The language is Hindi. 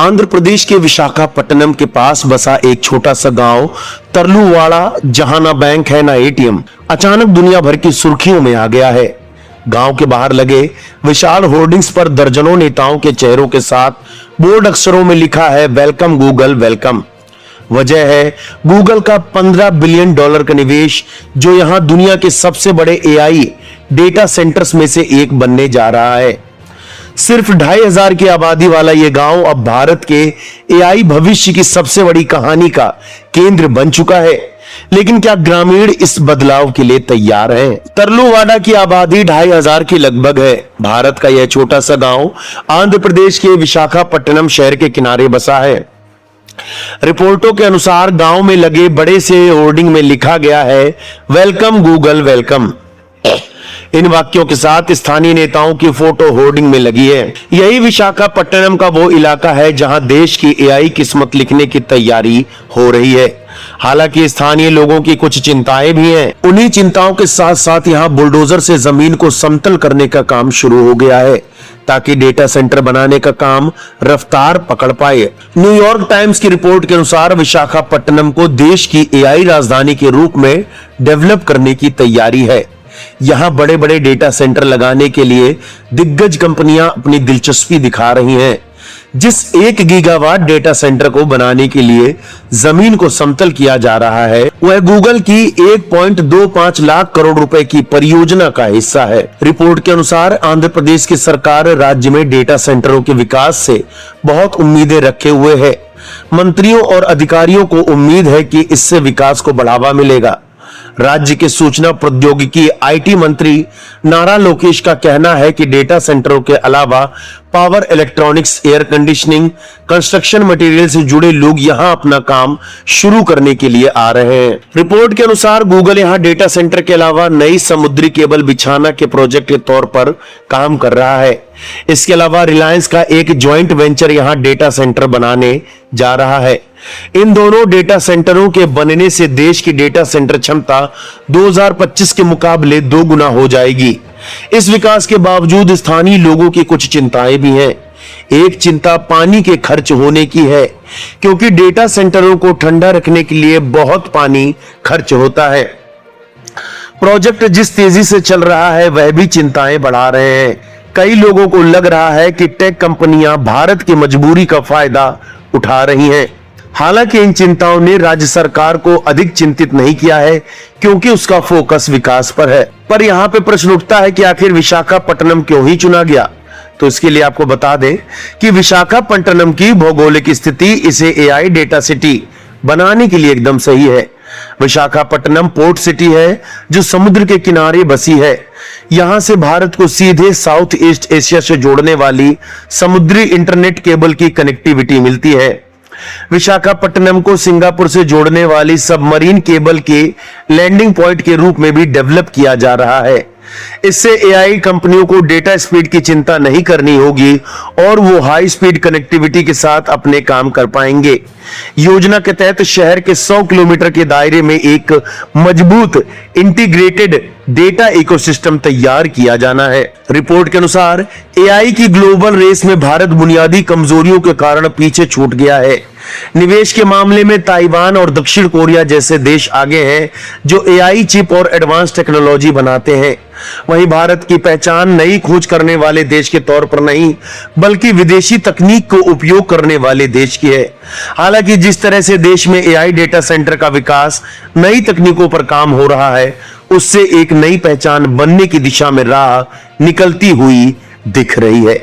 आंध्र प्रदेश के विशाखापट्टनम के पास बसा एक छोटा सा गांव तरलुवाड़ा, जहां ना बैंक है ना एटीएम, अचानक दुनिया भर की सुर्खियों में आ गया है। गांव के बाहर लगे विशाल होर्डिंग्स पर दर्जनों नेताओं के चेहरों के साथ बोल्ड अक्षरों में लिखा है वेलकम गूगल वेलकम। वजह है गूगल का $15 बिलियन का निवेश, जो यहां दुनिया के सबसे बड़े एआई डेटा सेंटर्स में से एक बनने जा रहा है। सिर्फ 2,500 की आबादी वाला यह गांव अब भारत के एआई भविष्य की सबसे बड़ी कहानी का केंद्र बन चुका है। लेकिन क्या ग्रामीण इस बदलाव के लिए तैयार हैं? तरलुवाड़ा की आबादी 2,500 की लगभग है। भारत का यह छोटा सा गांव आंध्र प्रदेश के विशाखापट्टनम शहर के किनारे बसा है। रिपोर्टों के अनुसार गांव में लगे बड़े से होर्डिंग में लिखा गया है वेलकम गूगल वेलकम। इन वाक्यों के साथ स्थानीय नेताओं की फोटो होर्डिंग में लगी है। यही विशाखापट्टनम का वो इलाका है जहां देश की एआई किस्मत लिखने की तैयारी हो रही है। हालांकि स्थानीय लोगों की कुछ चिंताएं भी हैं। उन्हीं चिंताओं के साथ साथ यहां बुलडोजर से जमीन को समतल करने का काम शुरू हो गया है, ताकि डेटा सेंटर बनाने का काम रफ्तार पकड़ पाए। न्यूयॉर्क टाइम्स की रिपोर्ट के अनुसार विशाखापट्टनम को देश की एआई राजधानी के रूप में डेवलप करने की तैयारी है। यहां बड़े बड़े डेटा सेंटर लगाने के लिए दिग्गज कंपनियां अपनी दिलचस्पी दिखा रही हैं। जिस 1 गीगावाट डेटा सेंटर को बनाने के लिए जमीन को समतल किया जा रहा है, वह गूगल की 1.25 लाख करोड़ रुपए की परियोजना का हिस्सा है। रिपोर्ट के अनुसार आंध्र प्रदेश की सरकार राज्य में डेटा सेंटरों के विकास से बहुत उम्मीदें रखे हुए है। मंत्रियों और अधिकारियों को उम्मीद है कि इससे विकास को बढ़ावा मिलेगा। राज्य के सूचना प्रौद्योगिकी आईटी मंत्री नारा लोकेश का कहना है कि डेटा सेंटरों के अलावा power electronics, air conditioning, construction material से जुड़े लोग यहां अपना काम शुरू करने के लिए आ रहे हैं। रिपोर्ट के अनुसार गूगल यहां डेटा सेंटर के अलावा नई समुद्री केबल बिछाना के प्रोजेक्ट के तौर पर काम कर रहा है। इसके अलावा रिलायंस का एक ज्वाइंट वेंचर यहां डेटा सेंटर बनाने जा रहा है। इन दोनों डेटा सेंटरों के बनने से देश की डेटा सेंटर क्षमता 2025 के मुकाबले 2 गुना हो जाएगी। इस विकास के बावजूद स्थानीय लोगों की कुछ चिंताएं भी हैं। एक चिंता पानी के खर्च होने की है, क्योंकि डेटा सेंटरों को ठंडा रखने के लिए बहुत पानी खर्च होता है। प्रोजेक्ट जिस तेजी से चल रहा है वह भी चिंताएं बढ़ा रहे हैं। कई लोगों को लग रहा है कि टेक कंपनियां भारत की मजबूरी का फायदा उठा रही हैं। हालांकि इन चिंताओं ने राज्य सरकार को अधिक चिंतित नहीं किया है, क्योंकि उसका फोकस विकास पर है। पर यहाँ पे प्रश्न उठता है कि आखिर विशाखापट्टनम क्यों ही चुना गया? तो इसके लिए आपको बता दें कि विशाखापट्टनम की भौगोलिक स्थिति इसे एआई डेटा सिटी बनाने के लिए एकदम सही है। विशाखापट्टनम पोर्ट सिटी है जो समुद्र के किनारे बसी है। यहां से भारत को सीधे साउथ ईस्ट एशिया से जोड़ने वाली समुद्री इंटरनेट केबल की कनेक्टिविटी मिलती है। विशाखापट्टनम को सिंगापुर से जोड़ने वाली सबमरीन केबल के लैंडिंग पॉइंट के रूप में भी डेवलप किया जा रहा है। इससे एआई कंपनियों को डेटा स्पीड की चिंता नहीं करनी होगी और वो हाई स्पीड कनेक्टिविटी के साथ अपने काम कर पाएंगे। योजना के तहत शहर के 100 किलोमीटर के दायरे में एक मजबूत इंटीग्रेटेड डेटा इकोसिस्टम तैयार किया जाना है। रिपोर्ट के अनुसार एआई की ग्लोबल रेस में भारत बुनियादी कमजोरियों के कारण पीछे छूट गया है। निवेश के मामले में ताइवान और दक्षिण कोरिया जैसे देश आगे हैं, जो एआई चिप और एडवांस टेक्नोलॉजी बनाते हैं। वहीं भारत की पहचान नई खोज करने वाले देश के तौर पर नहीं, बल्कि विदेशी तकनीक को उपयोग करने वाले देश की है। हालांकि जिस तरह से देश में एआई डेटा सेंटर का विकास नई तकनीकों पर काम हो रहा है, उससे एक नई पहचान बनने की दिशा में राह निकलती हुई दिख रही है।